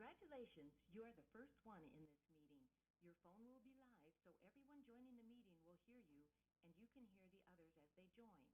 Congratulations, you are the first one in this meeting. Your phone will be live, so everyone joining the meeting will hear you, and you can hear the others as they join.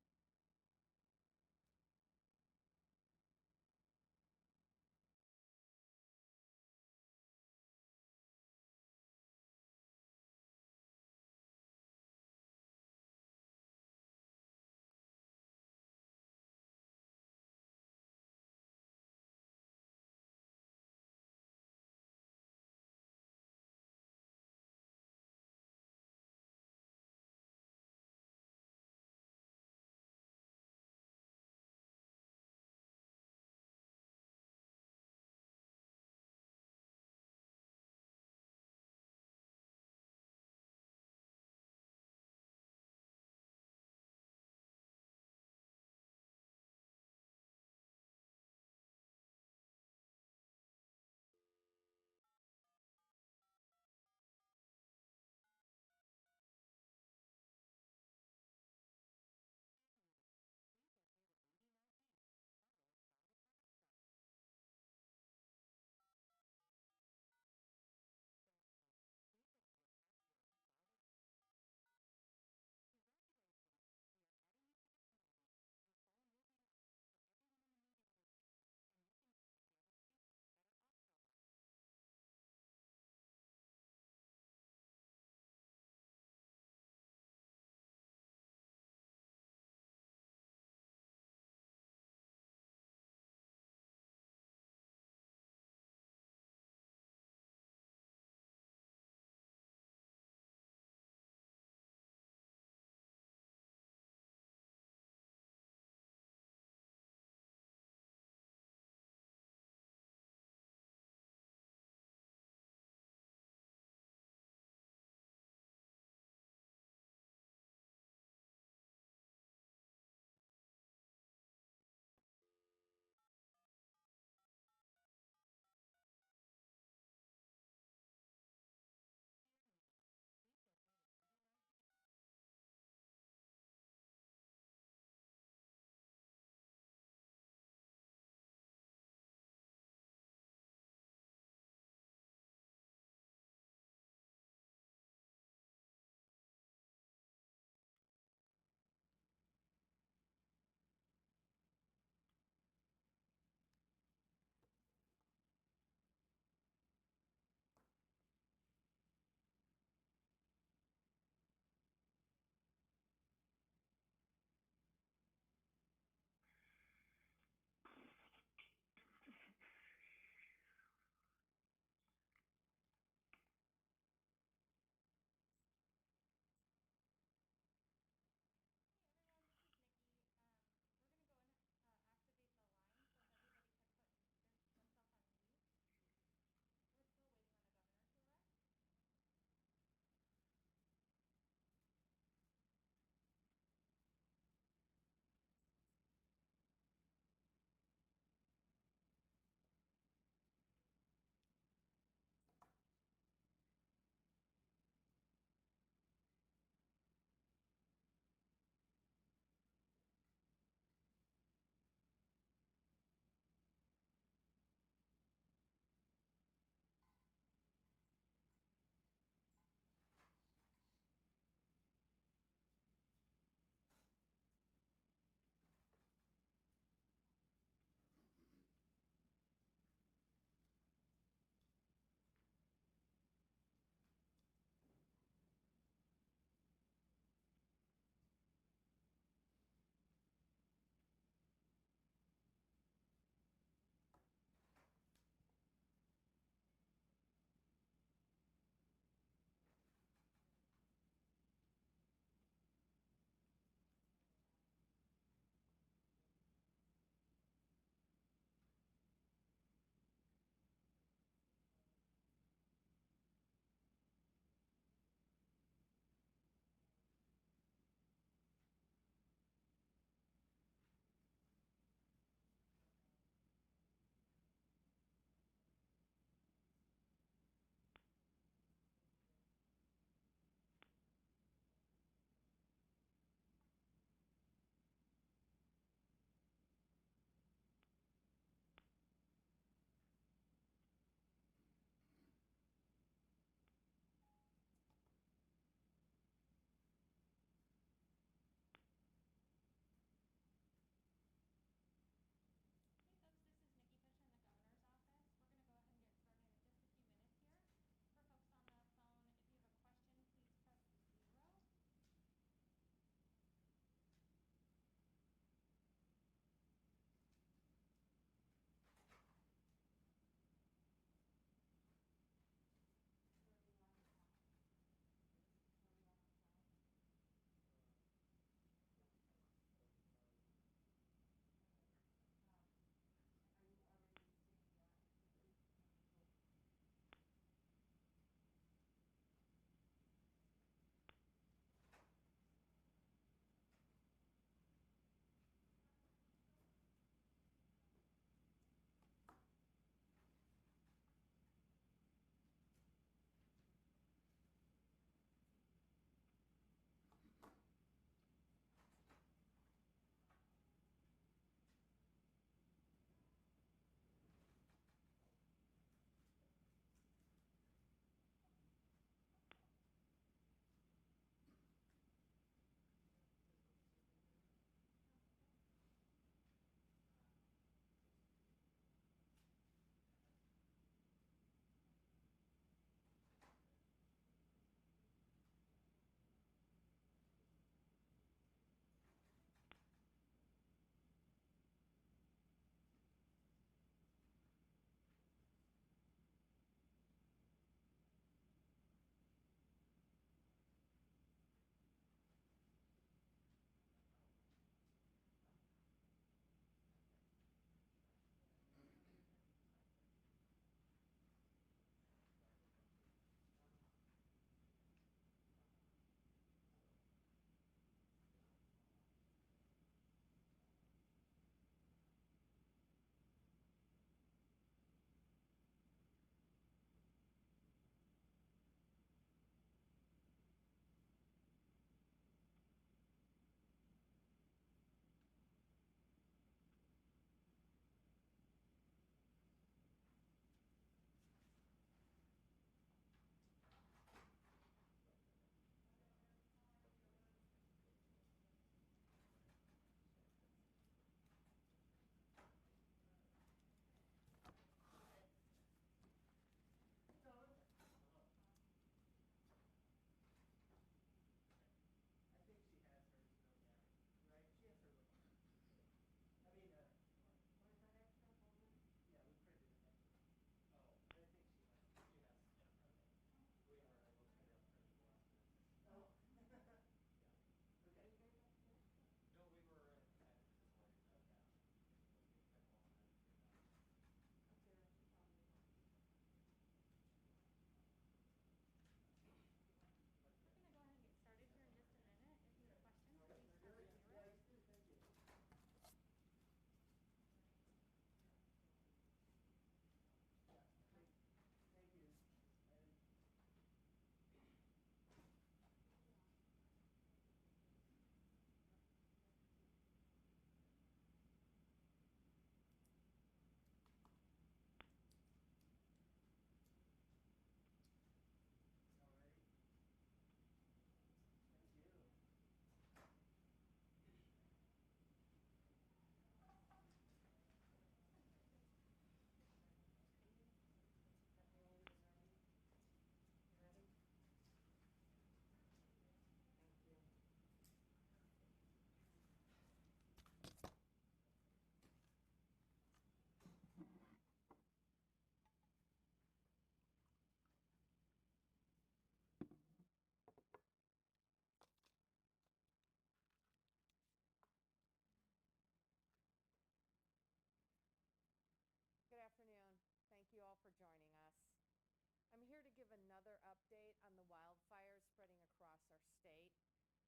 another update on the wildfires spreading across our state.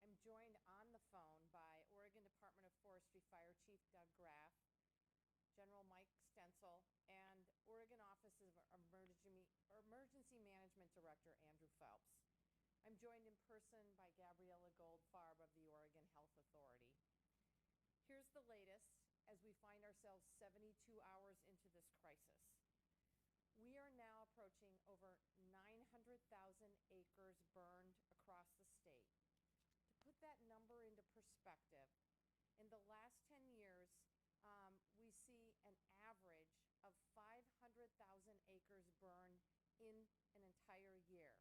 I'm joined on the phone by Oregon Department of Forestry Fire Chief Doug Graff, General Mike Stencil, and Oregon Office of Emergency Management Director Andrew Phelps. I'm joined in person by Gabriella Goldfarb of the Oregon Health Authority. Here's the latest as we find ourselves 72 hours into this crisis. We are now approaching over 900,000 acres burned across the state. To put that number into perspective, in the last 10 years, we see an average of 500,000 acres burned in an entire year.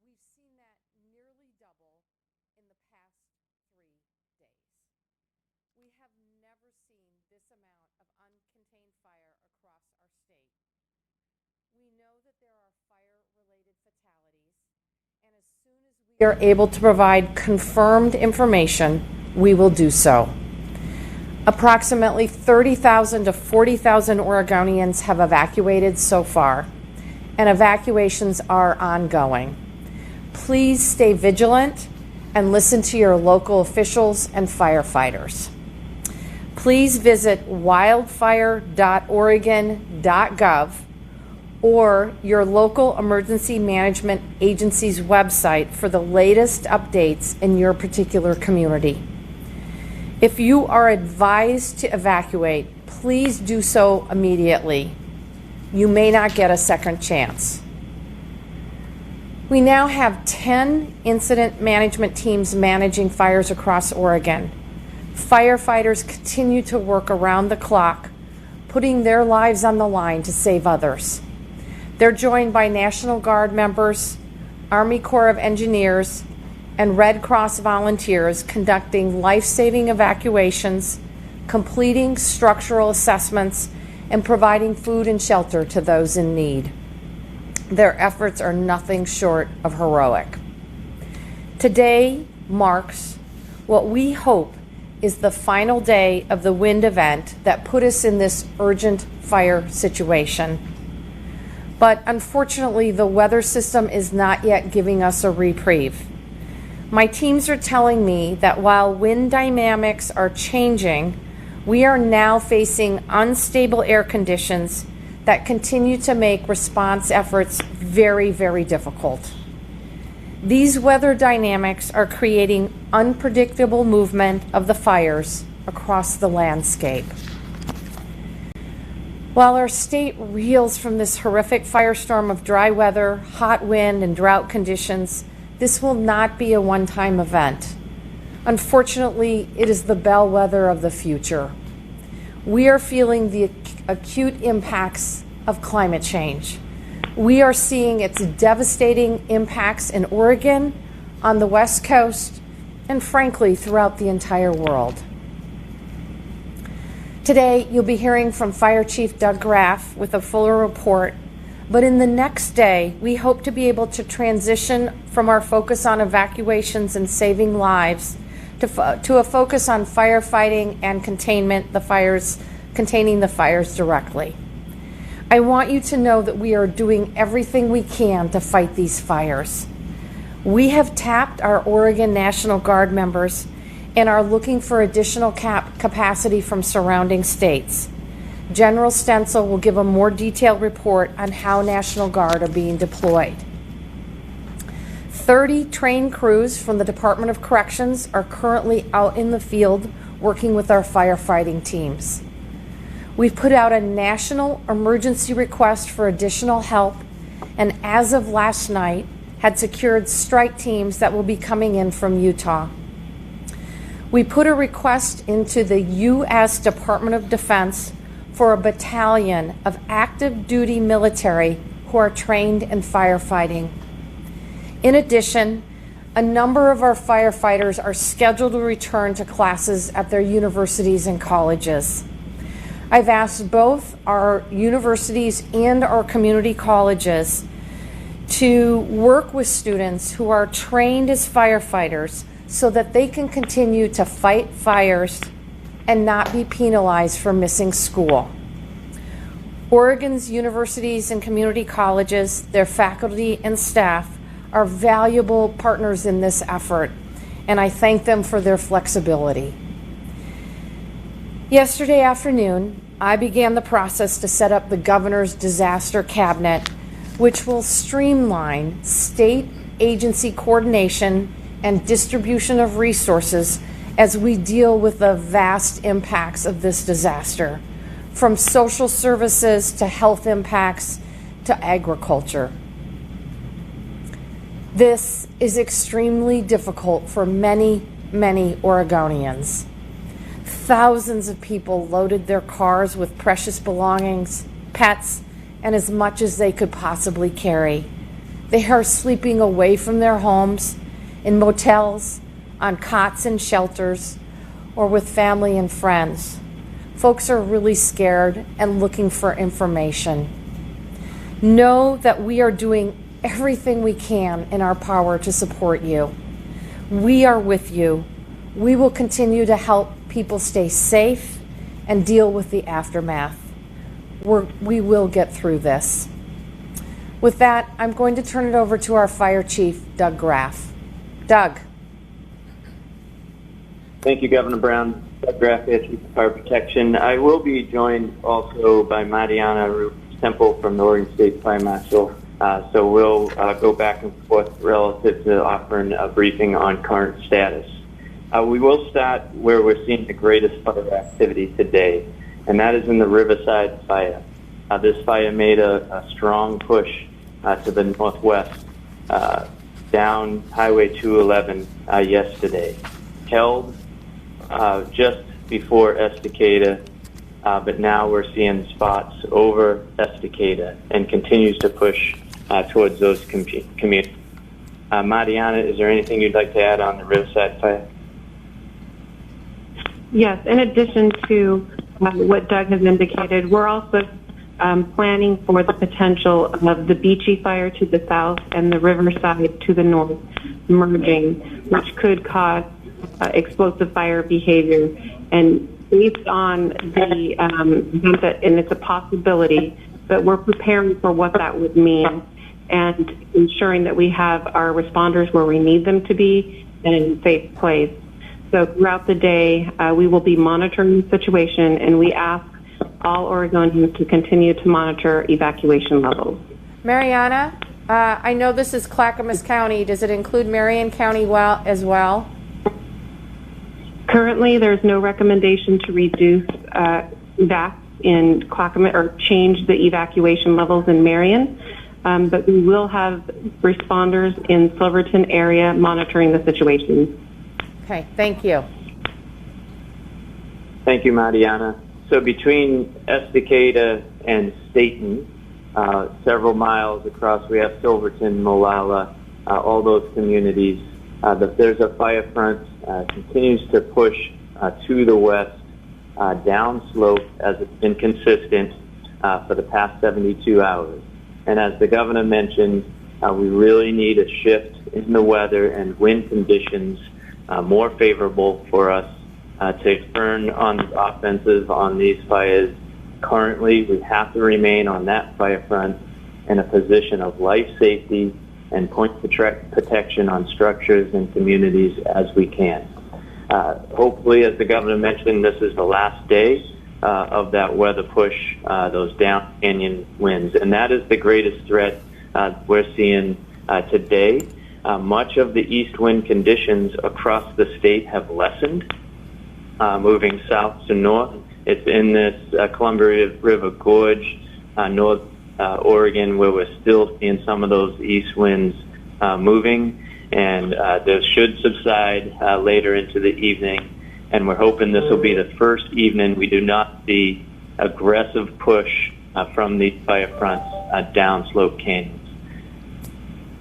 We've seen that nearly double in the past 3 days. We have never seen this amount of uncontained fire across our state. We know that there are fire-related fatalities, and as soon as we are able to provide confirmed information, we will do so. Approximately 30,000 to 40,000 Oregonians have evacuated so far, and evacuations are ongoing. Please stay vigilant and listen to your local officials and firefighters. Please visit wildfire.oregon.gov or your local emergency management agency's website for the latest updates in your particular community. If you are advised to evacuate, please do so immediately. You may not get a second chance. We now have 10 incident management teams managing fires across Oregon. Firefighters continue to work around the clock, putting their lives on the line to save others. They're joined by National Guard members, Army Corps of Engineers, and Red Cross volunteers conducting life-saving evacuations, completing structural assessments, and providing food and shelter to those in need. Their efforts are nothing short of heroic. Today marks what we hope is the final day of the wind event that put us in this urgent fire situation. But unfortunately, the weather system is not yet giving us a reprieve. My teams are telling me that while wind dynamics are changing, we are now facing unstable air conditions that continue to make response efforts very, very difficult. These weather dynamics are creating unpredictable movement of the fires across the landscape. While our state reels from this horrific firestorm of dry weather, hot wind, and drought conditions, this will not be a one-time event. Unfortunately, it is the bellwether of the future. We are feeling the acute impacts of climate change. We are seeing its devastating impacts in Oregon, on the West Coast, and frankly, throughout the entire world. Today, you'll be hearing from Fire Chief Doug Graff with a fuller report, but in the next day, we hope to be able to transition from our focus on evacuations and saving lives to a focus on firefighting and containing the fires directly. I want you to know that we are doing everything we can to fight these fires. We have tapped our Oregon National Guard members and are looking for additional capacity from surrounding states. General Stencil will give a more detailed report on how National Guard are being deployed. 30 trained crews from the Department of Corrections are currently out in the field working with our firefighting teams. We've put out a national emergency request for additional help, and as of last night, had secured strike teams that will be coming in from Utah. We put a request into the U.S. Department of Defense for a battalion of active duty military who are trained in firefighting. In addition, a number of our firefighters are scheduled to return to classes at their universities and colleges. I've asked both our universities and our community colleges to work with students who are trained as firefighters so that they can continue to fight fires and not be penalized for missing school. Oregon's universities and community colleges, their faculty and staff are valuable partners in this effort, and I thank them for their flexibility. Yesterday afternoon, I began the process to set up the Governor's Disaster Cabinet, which will streamline state agency coordination and distribution of resources as we deal with the vast impacts of this disaster, from social services to health impacts to agriculture. This is extremely difficult for many, many Oregonians. Thousands of people loaded their cars with precious belongings, pets, and as much as they could possibly carry. They are sleeping away from their homes, in motels, on cots in shelters, or with family and friends. Folks are really scared and looking for information. Know that we are doing everything we can in our power to support you. We are with you. We will continue to help people stay safe and deal with the aftermath. We will get through this. With that, I'm going to turn it over to our Fire Chief, Doug Graff. Doug. Thank you, Governor Brown. Doug Graff, Chief of Fire Protection. I will be joined also by Mariana Temple from the Oregon State Fire Marshal. So we'll go back and forth relative to offering a briefing on current status. We will start where we're seeing the greatest fire activity today, and that is in the Riverside fire. This fire made a strong push to the northwest down Highway 211 yesterday. Held just before Estacada, but now we're seeing spots over Estacada and continues to push towards those communities. Mariana, is there anything you'd like to add on the Riverside fire? Yes, in addition to what Doug has indicated, we're also planning for the potential of the Beachy fire to the south and the Riverside to the north merging, which could cause explosive fire behavior. And based on the and it's a possibility, but we're preparing for what that would mean and ensuring that we have our responders where we need them to be and in a safe place. So throughout the day, we will be monitoring the situation, and we ask all Oregonians to continue to monitor evacuation levels. Mariana, I know this is Clackamas County. Does it include Marion County as well? Currently, there's no recommendation to reduce evacs in Clackamas or change the evacuation levels in Marion, but we will have responders in Silverton area monitoring the situation. Okay, thank you. Thank you, Mariana. So between Estacada and Staten, several miles across, we have Silverton, Molalla, all those communities. There's a fire front continues to push to the west, downslope, as it's been consistent for the past 72 hours. And as the governor mentioned, we really need a shift in the weather and wind conditions more favorable for us to turn on the offensive on these fires. Currently, we have to remain on that fire front in a position of life safety and point protection on structures and communities as we can. Hopefully, as the governor mentioned, this is the last day of that weather push, those down canyon winds, and that is the greatest threat we're seeing today. Much of the east wind conditions across the state have lessened, moving south to north. It's in this Columbia River Gorge, North Oregon, where we're still seeing some of those east winds moving, and those should subside later into the evening. And we're hoping this will be the first evening we do not see aggressive push from these fire fronts downslope canyons.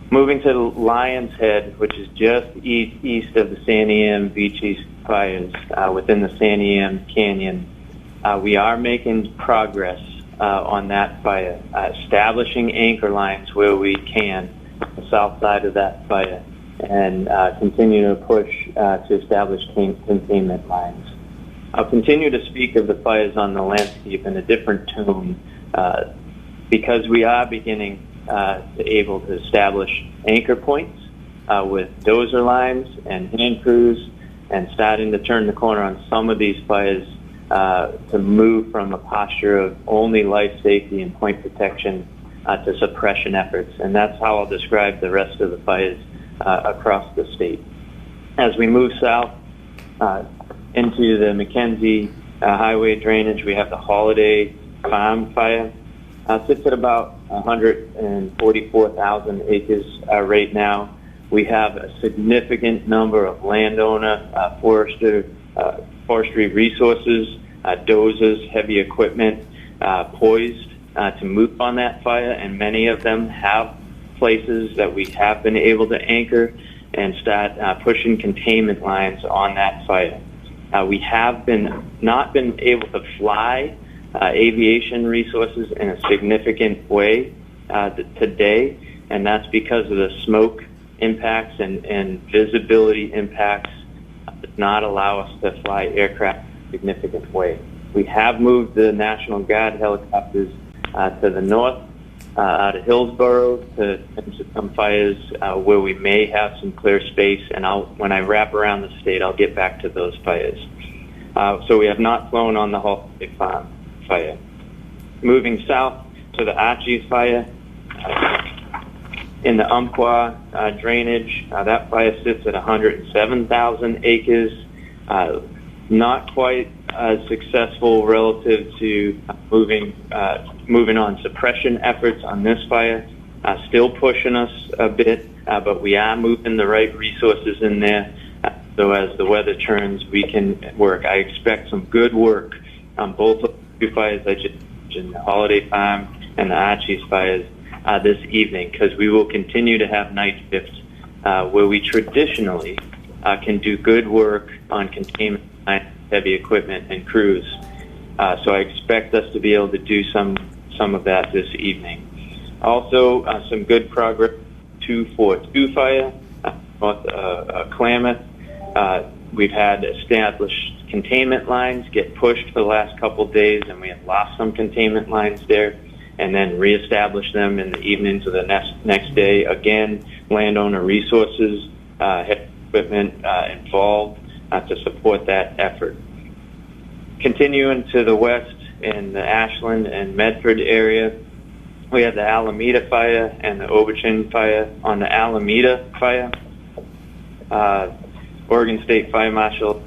Moving to Lion's Head, which is just east of the Santiam Beachy fires within the Santiam Canyon, we are making progress on that fire, establishing anchor lines where we can, the south side of that fire, and continue to push to establish containment lines. I'll continue to speak of the fires on the landscape in a different tone because we are beginning to able to establish anchor points with dozer lines and hand crews, and starting to turn the corner on some of these fires to move from a posture of only life safety and point protection to suppression efforts. And that's how I'll describe the rest of the fires across the state. As we move south into the McKenzie highway drainage, we have the Holiday Farm fire. Sits at about 144,000 acres right now. We have a significant number of landowner, forestry resources, dozers, heavy equipment poised to move on that fire, and many of them have places that we have been able to anchor and start pushing containment lines on that fire. We have not been able to fly aviation resources in a significant way today, and that's because of the smoke impacts and visibility impacts does not allow us to fly aircraft in a significant way. We have moved the National Guard helicopters to the north, out of Hillsborough, to some fires where we may have some clear space, and when I wrap around the state, I'll get back to those fires. So we have not flown on the Holiday Farm fire. Moving south to the Archie's fire, in the Umpqua drainage, that fire sits at 107,000 acres. Not quite as successful relative to moving on suppression efforts on this fire. Still pushing us a bit, but we are moving the right resources in there. So as the weather turns, we can work. I expect some good work on both of the two fires I just mentioned, the Holiday Farm and the Archie's fires, this evening, because we will continue to have night shifts where we traditionally can do good work on containment, heavy equipment, and crews. So I expect us to be able to do some of that this evening. Also, some good progress 242 fire, north Klamath. We've had established containment lines get pushed for the last couple of days, and we have lost some containment lines there, and then reestablish them in the evenings of the next day. Again, landowner resources, heavy equipment involved to support that effort. Continuing to the west in the Ashland and Medford area, we have the Alameda fire and the Overton fire. On the Alameda fire, Oregon State Fire Marshal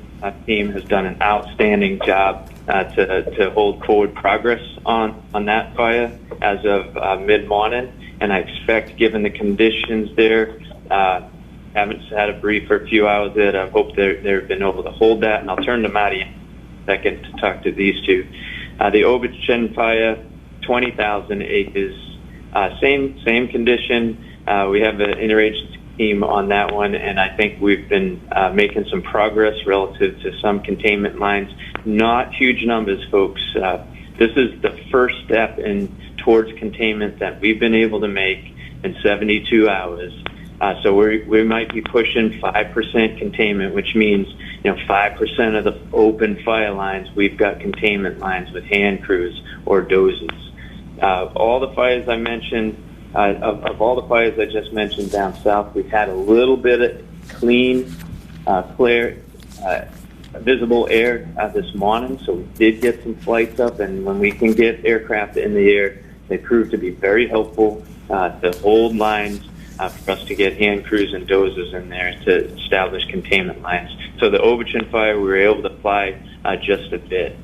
team has done an outstanding job to hold forward progress on that fire as of mid-morning, and I expect, given the conditions there, haven't had a brief for a few hours yet. I hope they've been able to hold that, and I'll turn to Maddie in a second to talk to these two. The Overton fire, 20,000 acres, same condition. We have an interagency team on that one, and I think we've been making some progress relative to some containment lines. Not huge numbers, folks. This is the first step towards containment that we've been able to make in 72 hours. So we might be pushing 5% containment, which means 5% of the open fire lines, we've got containment lines with hand crews or dozers. All the fires I mentioned, of all the fires I just mentioned down south, we've had a little bit of clean, clear, visible air this morning, so we did get some flights up, and when we can get aircraft in the air, they prove to be very helpful to hold lines for us to get hand crews and dozers in there to establish containment lines. So the Overton fire, we were able to fly just a bit.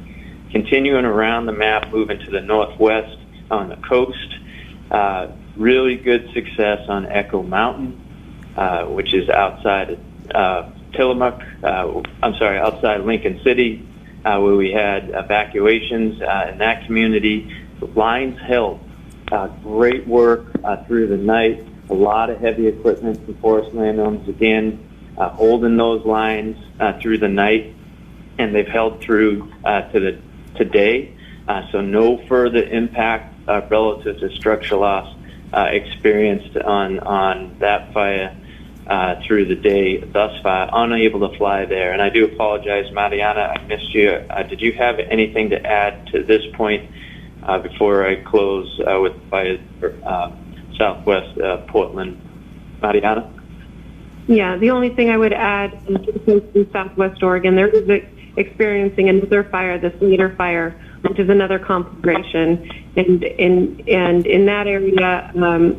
Continuing around the map, moving to the northwest on the coast, really good success on Echo Mountain, which is outside Tillamook, outside Lincoln City, where we had evacuations in that community. The lines held. Great work through the night. A lot of heavy equipment from forest landowners, again, holding those lines through the night, and they've held through to today. So no further impact relative to structural loss experienced on that fire through the day thus far. Unable to fly there, and I do apologize, Mariana, I missed you. Did you have anything to add to this point before I close with the fire for Southwest Portland. Mariana? Yeah, the only thing I would add is in Southwest Oregon, they're experiencing another fire, this later fire, which is another conflagration. And in that area,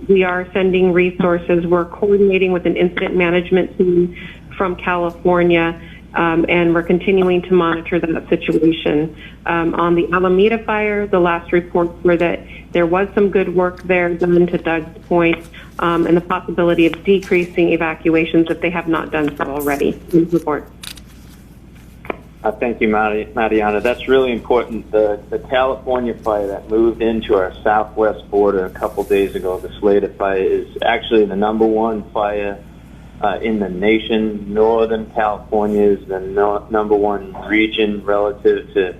we are sending resources. We're coordinating with an incident management team from California, and we're continuing to monitor that situation. On the Alameda fire, the last reports were that there was some good work there done, to Doug's point, and the possibility of decreasing evacuations if they have not done so already. Please report. Thank you, Mariana. That's really important. The California fire that moved into our southwest border a couple days ago, the Slater fire, is actually the #1 fire in the nation. Northern California is the #1 region relative to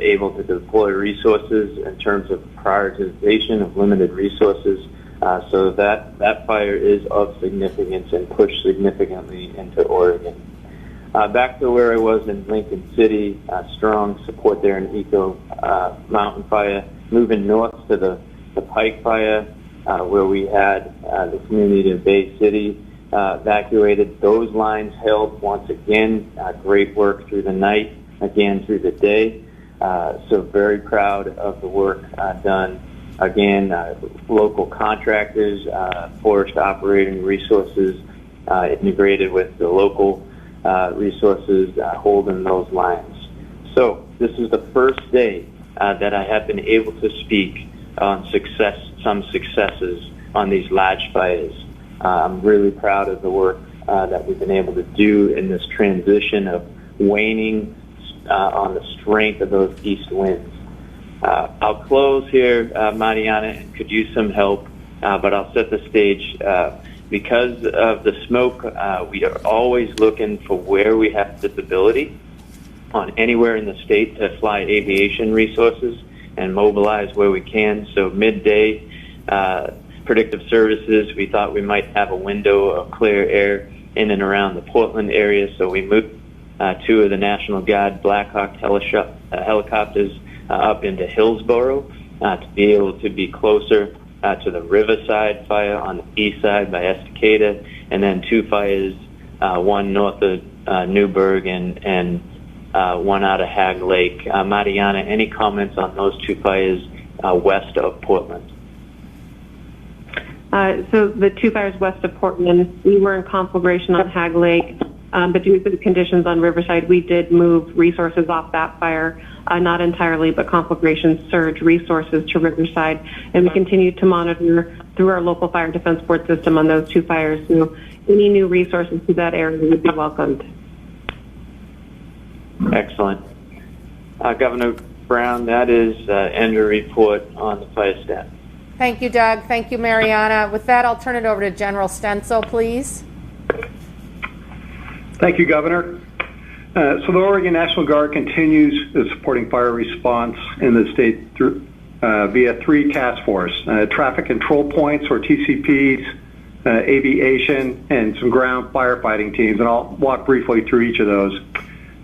able to deploy resources in terms of prioritization of limited resources. So that fire is of significance and pushed significantly into Oregon. Back to where I was in Lincoln City, strong support there in Eco Mountain Fire. Moving north to the Pike Fire, where we had the community of Bay City evacuated. Those lines held once again. Great work through the night, again through the day. So very proud of the work done. Again, local contractors, forest operating resources integrated with the local resources holding those lines. So this is the first day that I have been able to speak on some successes on these large fires. I'm really proud of the work that we've been able to do in this transition of waning on the strength of those east winds. I'll close here, Mariana, and could use some help, but I'll set the stage. Because of the smoke, we are always looking for where we have visibility on anywhere in the state to fly aviation resources and mobilize where we can. So midday, predictive services, we thought we might have a window of clear air in and around the Portland area, so we moved 2 of the National Guard Blackhawk helicopters up into Hillsborough to be able to be closer to the Riverside fire on the east side by Estacada, and then 2 fires, one north of Newburgh and one out of Hag Lake. Mariana, any comments on those 2 fires west of Portland? So the 2 fires west of Portland, we were in conflagration on Hag Lake, but due to the conditions on Riverside, we did move resources off that fire. Not entirely, but conflagration surge resources to Riverside, and we continue to monitor through our local fire defense support system on those 2 fires. So any new resources to that area would be welcomed. Excellent. Governor Brown, that is end of report on the fire staff. Thank you, Doug. Thank you, Mariana. With that, I'll turn it over to General Stenzel, please. Thank you, Governor. So the Oregon National Guard continues supporting fire response in the state through, via 3 task force, traffic control points or TCPs, aviation, and some ground firefighting teams, and I'll walk briefly through each of those.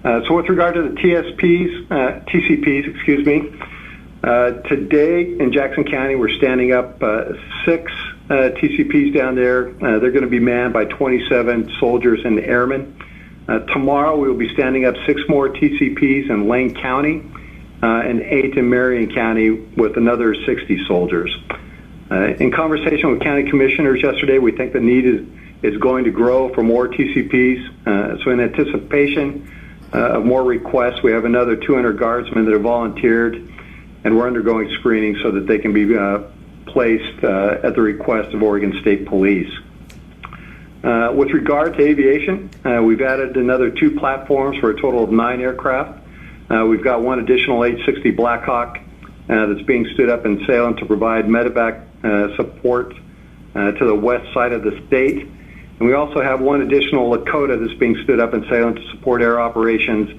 So with regard to the TCPs, excuse me, today in Jackson County we're standing up 6 TCPs down there. They're going to be manned by 27 soldiers and airmen. Tomorrow we will be standing up 6 more TCPs in Lane County and 8 in Marion County with another 60 soldiers. In conversation with county commissioners yesterday, we think the need is going to grow for more TCPs. So in anticipation of more requests, we have another 200 guardsmen that have volunteered, and we're undergoing screening so that they can be placed at the request of Oregon State Police. With regard to aviation, we've added another 2 platforms for a total of 9 aircraft. We've got 1 additional H-60 Blackhawk that's being stood up in Salem to provide medevac support to the west side of the state. And we also have 1 additional Lakota that's being stood up in Salem to support air operations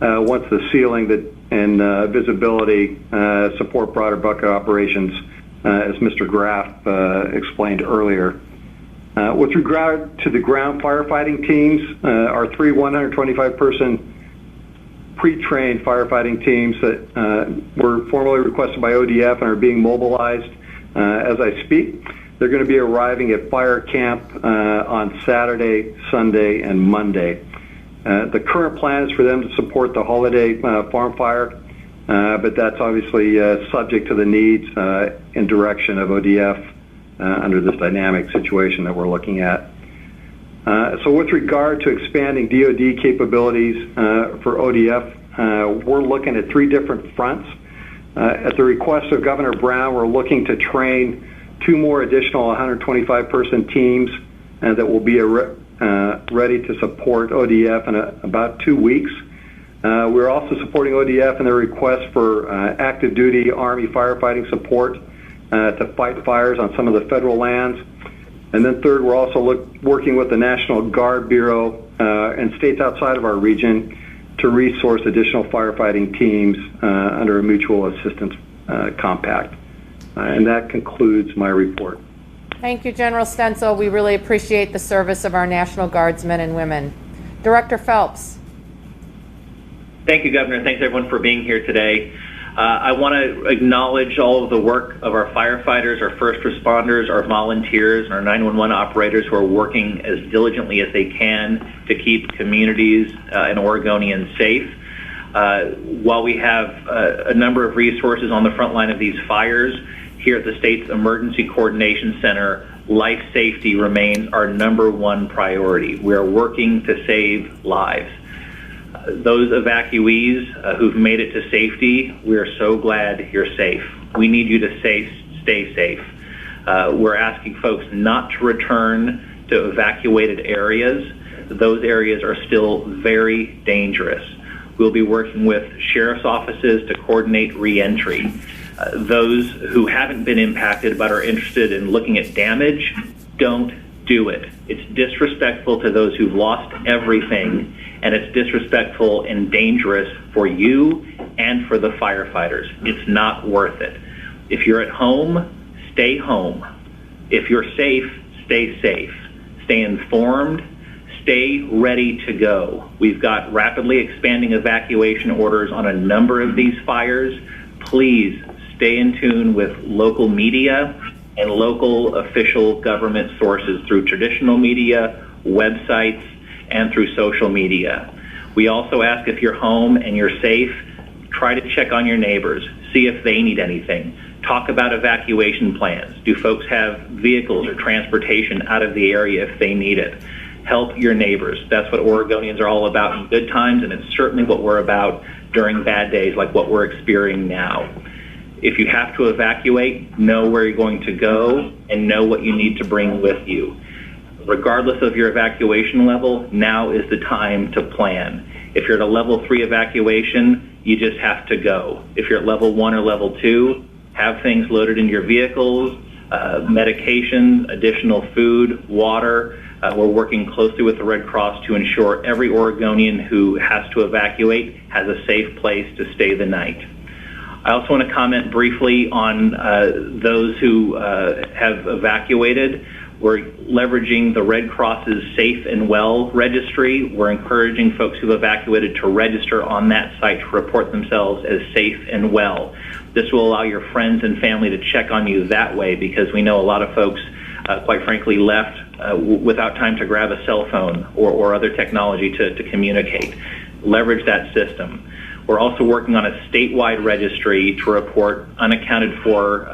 once the ceiling and visibility support broader bucket operations, as Mr. Graff explained earlier. With regard to the ground firefighting teams, our 3 125-person pre-trained firefighting teams that were formally requested by ODF and are being mobilized as I speak. They're going to be arriving at fire camp on Saturday, Sunday, and Monday. The current plan is for them to support the holiday farm fire, but that's obviously subject to the needs and direction of ODF under this dynamic situation that we're looking at. So with regard to expanding DoD capabilities for ODF, we're looking at 3 different fronts. At the request of Governor Brown, we're looking to train 2 more additional 125-person teams that will be ready to support ODF in about 2 weeks. We're also supporting ODF in their request for active duty Army firefighting support to fight fires on some of the federal lands. And then third, we're also working with the National Guard Bureau and states outside of our region to resource additional firefighting teams under a mutual assistance compact. And that concludes my report. Thank you, General Stenzel. We really appreciate the service of our National Guardsmen and women. Director Phelps. Thank you, Governor. Thanks, everyone, for being here today. I want to acknowledge all of the work of our firefighters, our first responders, our volunteers, and our 911 operators who are working as diligently as they can to keep communities and Oregonians safe. While we have a number of resources on the front line of these fires, here at the state's Emergency Coordination Center, life safety remains our #1 priority. We are working to save lives. Those evacuees who've made it to safety, we are so glad you're safe. We need you to stay safe. We're asking folks not to return to evacuated areas. Those areas are still very dangerous. We'll be working with sheriff's offices to coordinate re-entry. Those who haven't been impacted but are interested in looking at damage, don't do it. It's disrespectful to those who've lost everything, and it's disrespectful and dangerous for you and for the firefighters. It's not worth it. If you're at home, stay home. If you're safe, stay safe. Stay informed. Stay ready to go. We've got rapidly expanding evacuation orders on a number of these fires. Please stay in tune with local media and local official government sources through traditional media, websites, and through social media. We also ask, if you're home and you're safe, try to check on your neighbors, see if they need anything. Talk about evacuation plans. Do folks have vehicles or transportation out of the area if they need it? Help your neighbors. That's what Oregonians are all about in good times, and it's certainly what we're about during bad days like what we're experiencing now. If you have to evacuate, know where you're going to go and know what you need to bring with you. Regardless of your evacuation level, now is the time to plan. If you're at a level 3 evacuation, you just have to go. If you're at level 1 or level 2, have things loaded in your vehicles, medications, additional food, water. We're working closely with the Red Cross to ensure every Oregonian who has to evacuate has a safe place to stay the night. I also want to comment briefly on those who have evacuated. We're leveraging the Red Cross's Safe and Well registry. We're encouraging folks who've evacuated to register on that site to report themselves as safe and well. This will allow your friends and family to check on you that way, because we know a lot of folks, quite frankly, left without time to grab a cell phone or other technology to communicate. Leverage that system. We're also working on a statewide registry to report unaccounted for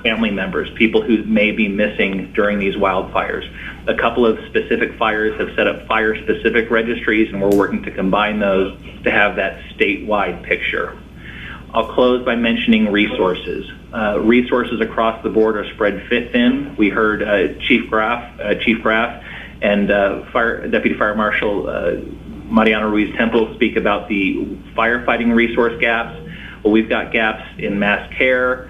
family members, people who may be missing during these wildfires. A couple of specific fires have set up fire-specific registries, and we're working to combine those to have that statewide picture. I'll close by mentioning resources. Resources across the board are spread thin. We heard Chief Graff and Deputy Fire Marshal Mariana Ruiz-Temple speak about the firefighting resource gaps. Well, we've got gaps in mass care,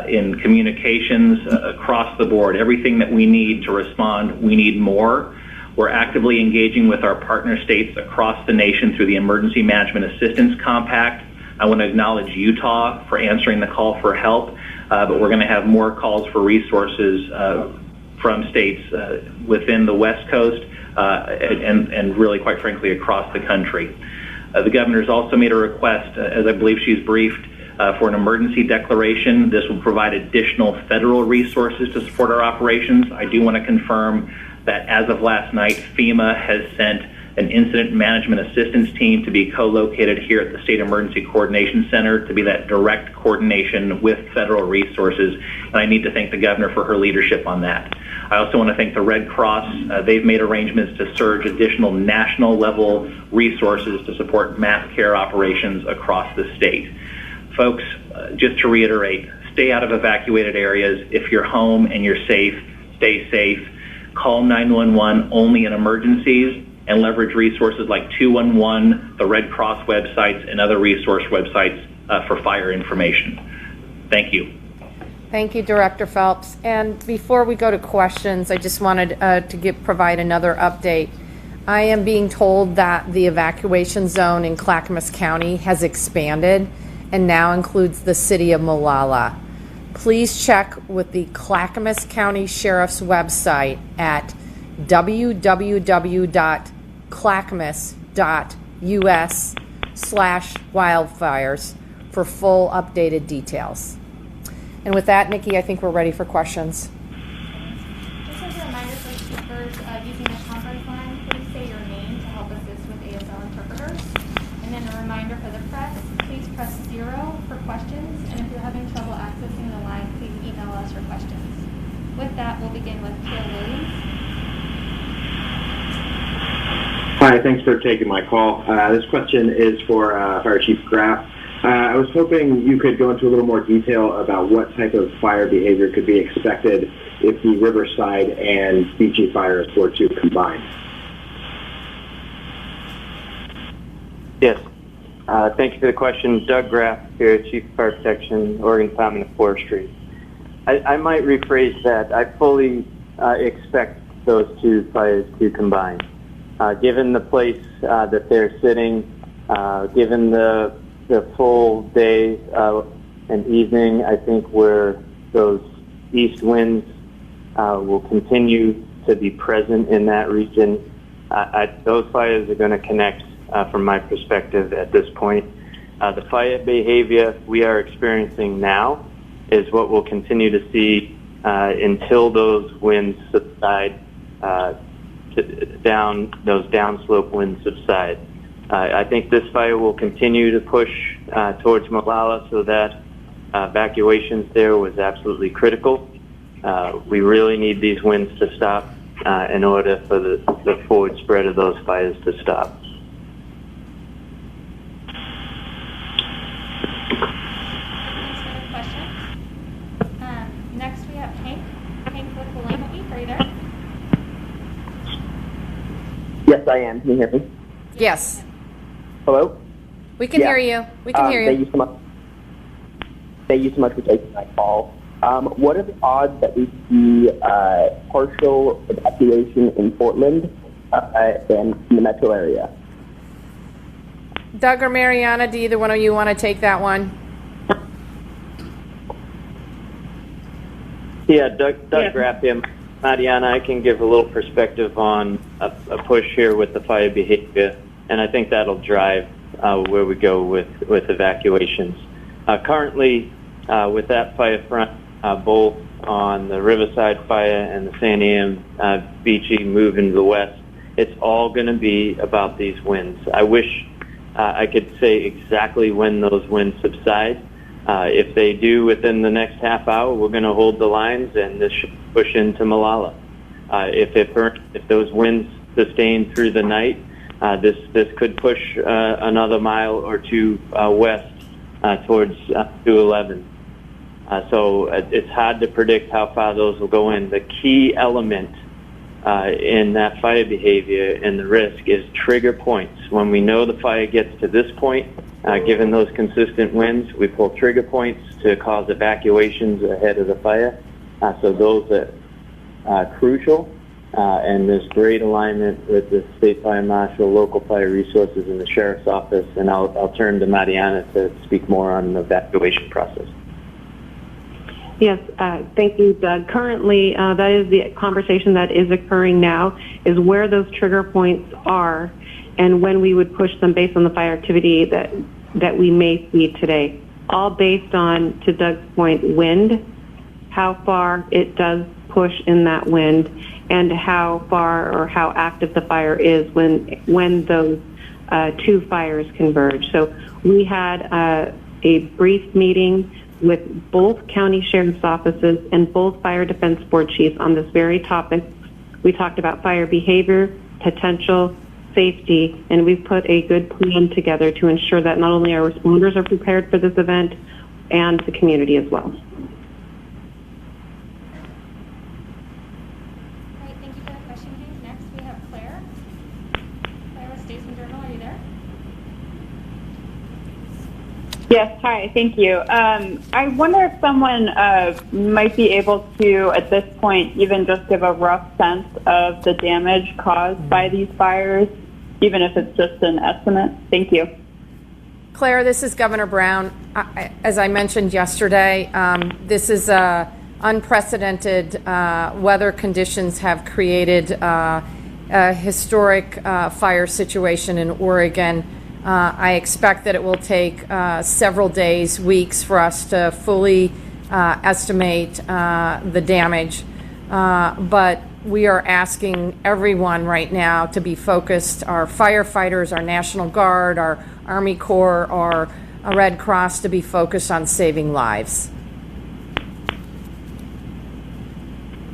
in communications, across the board. Everything that we need to respond, we need more. We're actively engaging with our partner states across the nation through the Emergency Management Assistance Compact. I want to acknowledge Utah for answering the call for help, but we're going to have more calls for resources from states within the West Coast and really, quite frankly, across the country. The governor's also made a request, as I believe she's briefed, for an emergency declaration. This will provide additional federal resources to support our operations. I do want to confirm that as of last night, FEMA has sent an incident management assistance team to be co-located here at the State Emergency Coordination Center to be that direct coordination with federal resources. And I need to thank the governor for her leadership on that. I also want to thank the Red Cross. They've made arrangements to surge additional national level resources to support mass care operations across the state. Folks, just to reiterate, stay out of evacuated areas. If you're home and you're safe, stay safe. Call 911 only in emergencies, and leverage resources like 211, the Red Cross websites, and other resource websites for fire information. Thank you. Thank you, Director Phelps. And before we go to questions, I just wanted to provide another update. I am being told that the evacuation zone in Clackamas County has expanded and now includes the city of Molalla. Please check with the Clackamas County Sheriff's website at www.clackamas.us/wildfires for full updated details. And with that, Nikki, I think we're ready for questions. Just as a reminder for speakers using the conference line, please say your name to help assist with ASL interpreters. And then a reminder for the press, please press 0 for questions. And if you're having trouble accessing the line, please email us your questions. With that, we'll begin with Cale Williams. Hi, thanks for taking my call. This question is for Fire Chief Graff. I was hoping you could go into a little more detail about what type of fire behavior could be expected if the Riverside and Beachy fires were to combine. Yes. Thank you for the question. Doug Graff here, Chief of Fire Protection, Oregon Department of Forestry. I might rephrase that. I fully expect those two fires to combine. Given the place that they're sitting, given the full day and evening, I think where those east winds will continue to be present in that region, those fires are going to connect from my perspective at this point. The fire behavior we are experiencing now is what we'll continue to see until those winds subside, those downslope winds subside. I think this fire will continue to push towards Molalla, so that evacuations there was absolutely critical. We really need these winds to stop in order for the forward spread of those fires to stop. Thanks for the question. Next, we have Hank. Hank with Willamette. Are you there? Yes, I am. Can you hear me? Yes. Hello? We can hear you. We can hear you. Thank you so much. Thank you so much for taking my call. What are the odds that we see partial evacuation in Portland and in the metro area? Doug or Mariana, do either one of you want to take that one? Yeah, Doug Graff here. Mariana, I can give a little perspective on a push here with the fire behavior, and I think that'll drive where we go with evacuations. Currently, with that fire front, both on the Riverside fire and the San Am Beachy moving to the west, it's all going to be about these winds. I wish I could say exactly when those winds subside. If they do within the next half hour, we're going to hold the lines, and this should push into Molalla. If those winds sustain through the night, this could push another mile or two west towards 211. So it's hard to predict how far those will go in. The key element in that fire behavior and the risk is trigger points. When we know the fire gets to this point, given those consistent winds, we pull trigger points to cause evacuations ahead of the fire. So those are crucial, and there's great alignment with the State Fire Marshal, local fire resources, and the Sheriff's Office. And I'll turn to Mariana to speak more on the evacuation process. Yes, thank you, Doug. Currently, that is the conversation that is occurring now, is where those trigger points are and when we would push them based on the fire activity that we may see today. All based on, to Doug's point, wind, how far it does push in that wind, and how far or how active the fire is when those two fires converge. So we had a brief meeting with both county sheriff's offices and both fire defense board chiefs on this very topic. We talked about fire behavior, potential, safety, and we've put a good plan together to ensure that not only our responders are prepared for this event and the community as well. All right, thank you for the question, James. Next, we have Claire. Claire with Statesman Journal, are you there? Yes, hi, thank you. I wonder if someone might be able to, at this point, even just give a rough sense of the damage caused by these fires, even if it's just an estimate. Thank you. Claire, this is Governor Brown. As I mentioned yesterday, this is unprecedented weather conditions have created a historic fire situation in Oregon. I expect that it will take several days, weeks for us to fully estimate the damage. But we are asking everyone right now to be focused, our firefighters, our National Guard, our Army Corps, our Red Cross, to be focused on saving lives.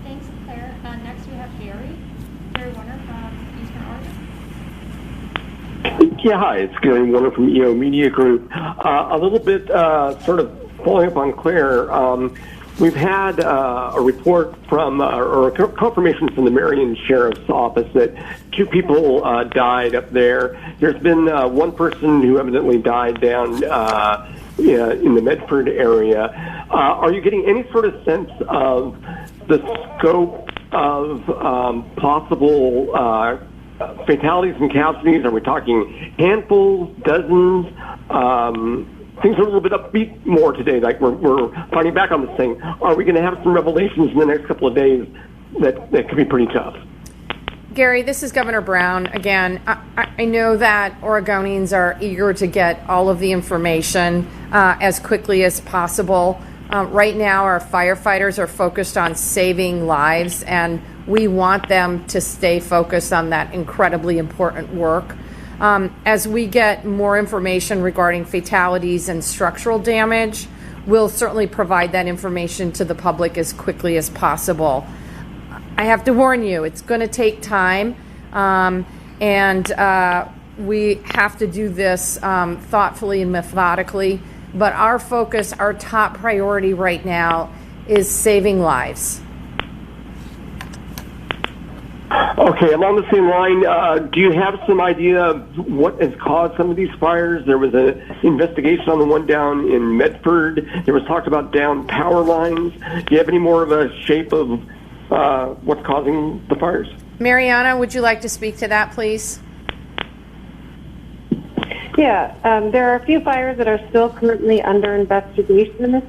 Thanks, Claire. Next, we have Gary Warner from Eastern Oregon. Yeah, hi, it's Gary Warner from EO Media Group. A little bit sort of following up on Claire, we've had a report from, or a confirmation from the Marion Sheriff's Office that 2 people died up there. There's been one person who evidently died down in the Medford area. Are you getting any sort of sense of the scope of possible fatalities and casualties? Are we talking handfuls, dozens? Things are a little bit upbeat more today, like we're fighting back on this thing. Are we going to have some revelations in the next couple of days that could be pretty tough? Gary, this is Governor Brown again. I know that Oregonians are eager to get all of the information as quickly as possible. Right now, our firefighters are focused on saving lives, and we want them to stay focused on that incredibly important work. As we get more information regarding fatalities and structural damage, we'll certainly provide that information to the public as quickly as possible. I have to warn you, it's going to take time, and we have to do this thoughtfully and methodically. But our focus, our top priority right now is saving lives. Okay, along the same line, do you have some idea of what has caused some of these fires? There was an investigation on the one down in Medford. There was talk about down power lines. Do you have any more of a shape of what's causing the fires? Mariana, would you like to speak to that, please? Yeah, there are a few fires that are still currently under investigation.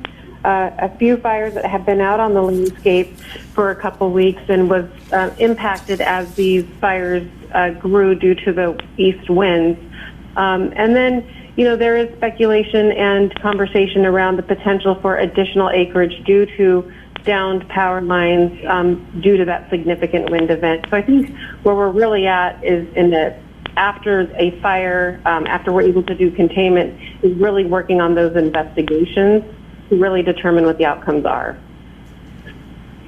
A few fires that have been out on the landscape for a couple weeks and was impacted as these fires grew due to the east winds. And then, there is speculation and conversation around the potential for additional acreage due to downed power lines due to that significant wind event. So I think where we're really at is after a fire, after we're able to do containment, is really working on those investigations to really determine what the outcomes are.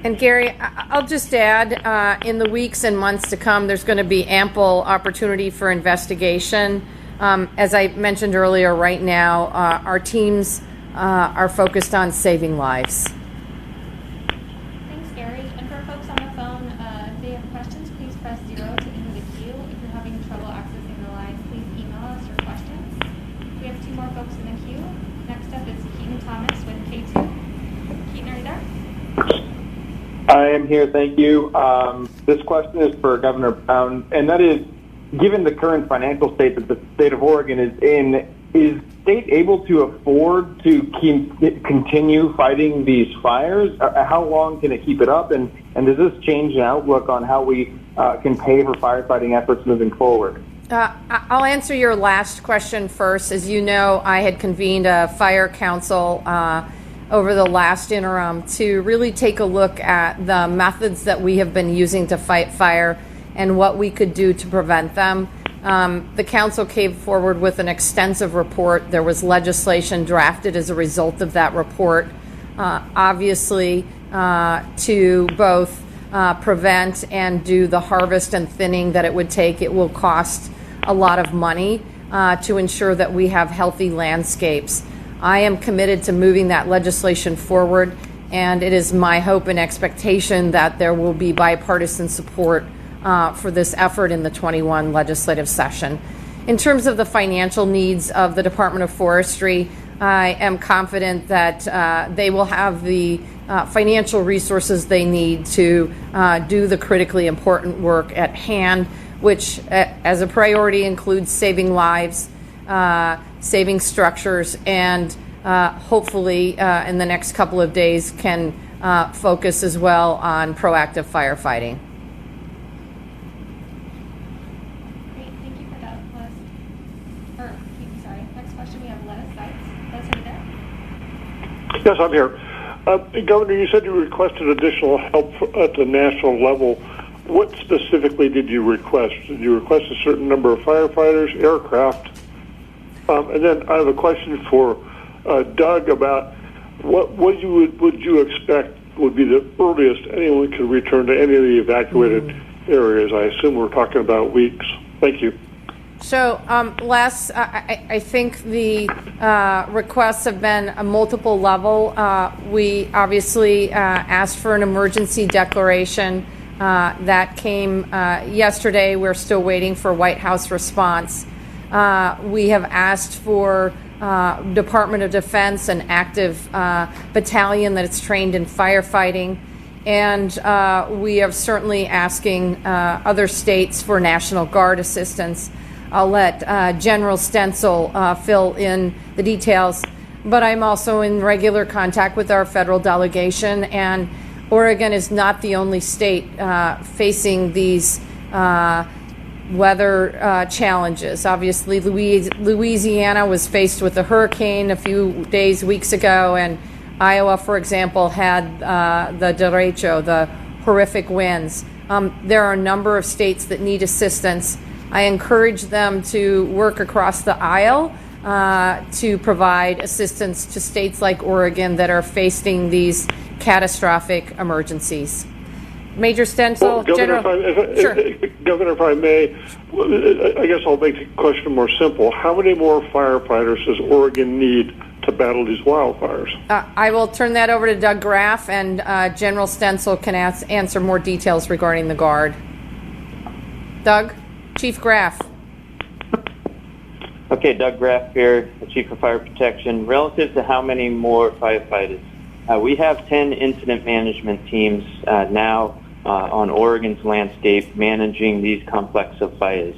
And Gary, I'll just add, in the weeks and months to come, there's going to be ample opportunity for investigation. As I mentioned earlier, right now, our teams are focused on saving lives. Thanks, Gary. And for folks on the phone, if they have questions, please press 0 to enter the queue. If you're having trouble accessing the line, please email us your questions. We have 2 more folks in the queue. Next up is Keaton Thomas with K2. Keaton, are you there? I am here, thank you. This question is for Governor Brown, and that is, given the current financial state that the state of Oregon is in, is state able to afford to continue fighting these fires? How long can it keep it up? And does this change the outlook on how we can pay for firefighting efforts moving forward? I'll answer your last question first. As you know, I had convened a fire council over the last interim to really take a look at the methods that we have been using to fight fire and what we could do to prevent them. The council came forward with an extensive report. There was legislation drafted as a result of that report, obviously to both prevent and do the harvest and thinning that it would take. It will cost a lot of money to ensure that we have healthy landscapes. I am committed to moving that legislation forward, and it is my hope and expectation that there will be bipartisan support for this effort in the 21 legislative session. In terms of the financial needs of the Department of Forestry, I am confident that they will have the financial resources they need to do the critically important work at hand, which as a priority includes saving lives, saving structures, and hopefully in the next couple of days can focus as well on proactive firefighting. Great, thank you for that, Les. Next question we have Les Seitz. Les, are you there? Yes, I'm here. Governor, you said you requested additional help at the national level. What specifically did you request? Did you request a certain number of firefighters, aircraft? And then I have a question for Doug about what would you expect would be the earliest anyone could return to any of the evacuated areas? I assume we're talking about weeks. Thank you. So, Les, I think the requests have been a multiple level. We obviously asked for an emergency declaration. That came yesterday. We're still waiting for White House response. We have asked for Department of Defense, an active battalion that is trained in firefighting. And we are certainly asking other states for National Guard assistance. I'll let General Stencil fill in the details. But I'm also in regular contact with our federal delegation, and Oregon is not the only state facing these weather challenges. Obviously, Louisiana was faced with a hurricane a few weeks ago, and Iowa, for example, had the derecho, the horrific winds. There are a number of states that need assistance. I encourage them to work across the aisle to provide assistance to states like Oregon that are facing these catastrophic emergencies. Major Stencil, well, Governor, Sure. Governor, if I may, I guess I'll make the question more simple. How many more firefighters does Oregon need to battle these wildfires? I will turn that over to Doug Graff, and General Stencil can answer more details regarding the Guard. Doug? Chief Graff. Okay, Doug Graff here, the Chief of Fire Protection. Relative to how many more firefighters, we have 10 incident management teams now on Oregon's landscape managing these complex of fires.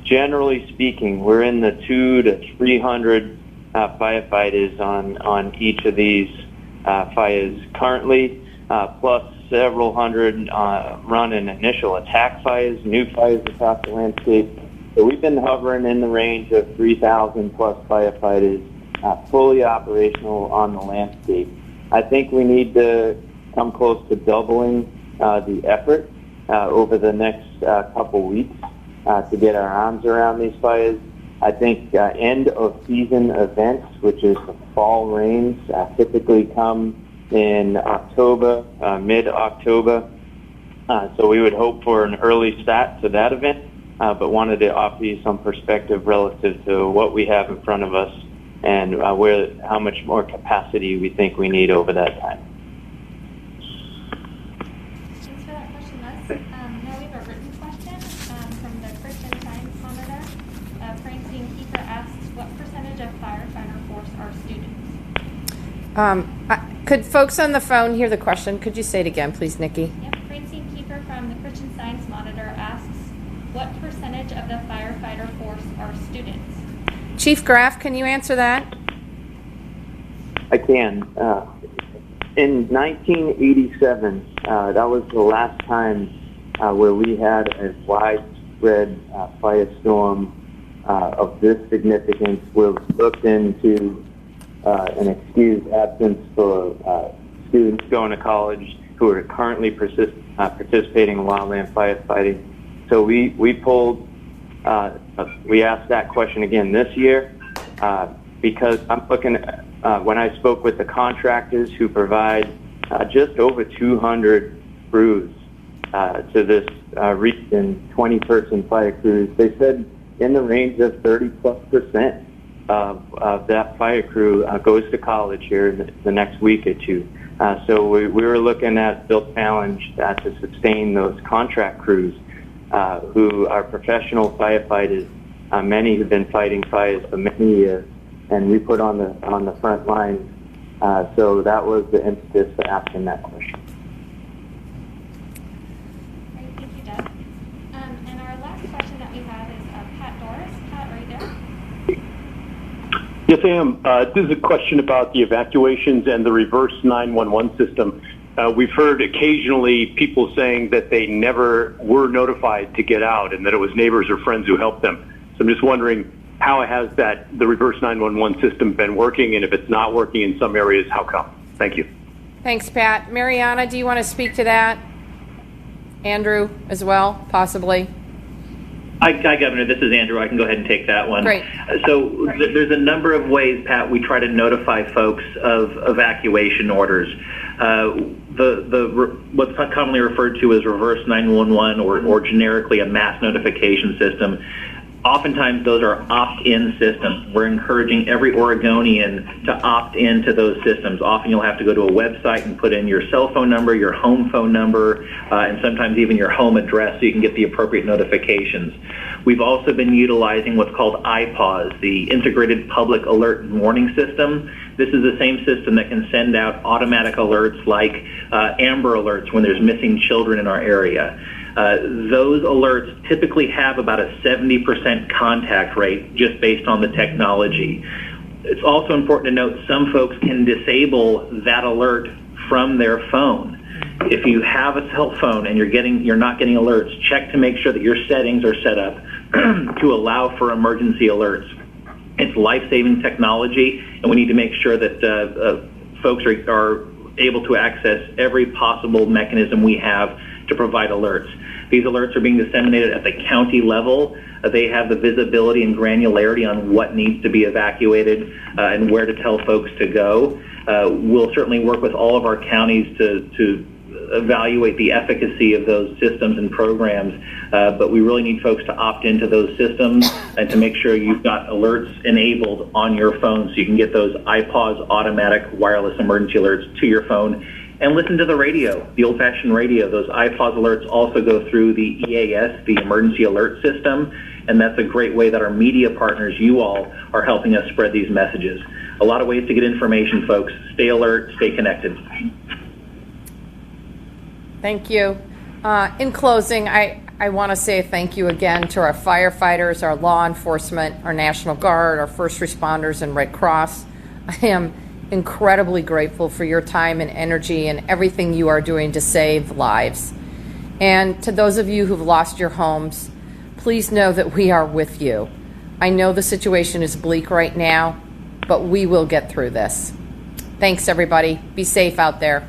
Generally speaking, we're in the 200 to 300 firefighters on each of these fires currently, plus several hundred running initial attack fires, new fires across the landscape. So we've been hovering in the range of 3,000 plus firefighters fully operational on the landscape. I think we need to come close to doubling the effort over the next couple weeks to get our arms around these fires. I think end of season events, which is the fall rains, typically come in October, mid-October. So we would hope for an early start to that event, but wanted to offer you some perspective relative to what we have in front of us and how much more capacity we think we need over that time. Thanks for that question, Les. Now we have a written question from the Christian Science Monitor. Francine Kiefer asks, what percentage of firefighter force are students? Could folks on the phone hear the question? Could you say it again, please, Nikki? Yep. Francine Kiefer from the Christian Science Monitor asks, what percentage of the firefighter force are students? Chief Graff, can you answer that? I can. In 1987, that was the last time where we had a widespread firestorm of this significance, where we looked into an excused absence for students going to college who are currently participating in wildland firefighting. So we pulled, we asked that question again this year because I'm looking at, when I spoke with the contractors who provide just over 200 crews to this region, 20-person fire crews, they said in the range of 30+% of that fire crew goes to college here in the next week or two. So we were looking at Bill Challenge to sustain those contract crews who are professional firefighters. Many have been fighting fires for many years, and we put on the front lines. So that was the impetus for asking that question. Great, thank you, Doug. And our last question that we have is Pat Doris. Pat, are you there? Yes, I am. This is a question about the evacuations and the reverse 911 system. We've heard occasionally people saying that they never were notified to get out and that it was neighbors or friends who helped them. So I'm just wondering, how has the reverse 911 system been working, and if it's not working in some areas, how come? Thank you. Thanks, Pat. Mariana, do you want to speak to that? Andrew as well, possibly? Hi, Governor. This is Andrew. I can go ahead and take that one. Great. So there's a number of ways, Pat, we try to notify folks of evacuation orders. What's commonly referred to as reverse 911 or generically a mass notification system. Oftentimes those are opt-in systems. We're encouraging every Oregonian to opt into those systems. Often you'll have to go to a website and put in your cell phone number, your home phone number, and sometimes even your home address so you can get the appropriate notifications. We've also been utilizing what's called IPAWS, the Integrated Public Alert and Warning System. This is the same system that can send out automatic alerts like Amber Alerts when there's missing children in our area. Those alerts typically have about a 70% contact rate just based on the technology. It's also important to note some folks can disable that alert from their phone. If you have a cell phone and you're not getting alerts, check to make sure that your settings are set up to allow for emergency alerts. It's life-saving technology, and we need to make sure that folks are able to access every possible mechanism we have to provide alerts. These alerts are being disseminated at the county level. They have the visibility and granularity on what needs to be evacuated and where to tell folks to go. We'll certainly work with all of our counties to evaluate the efficacy of those systems and programs, but we really need folks to opt into those systems and to make sure you've got alerts enabled on your phone so you can get those IPAWS automatic wireless emergency alerts to your phone. And listen to the radio, the old-fashioned radio. Those IPAWS alerts also go through the EAS, the Emergency Alert System, and that's a great way that our media partners, you all, are helping us spread these messages. A lot of ways to get information, folks. Stay alert, stay connected. Thank you. In closing, I want to say thank you again to our firefighters, our law enforcement, our National Guard, our first responders, and Red Cross. I am incredibly grateful for your time and energy and everything you are doing to save lives. And to those of you who've lost your homes, please know that we are with you. I know the situation is bleak right now, but we will get through this. Thanks, everybody. Be safe out there.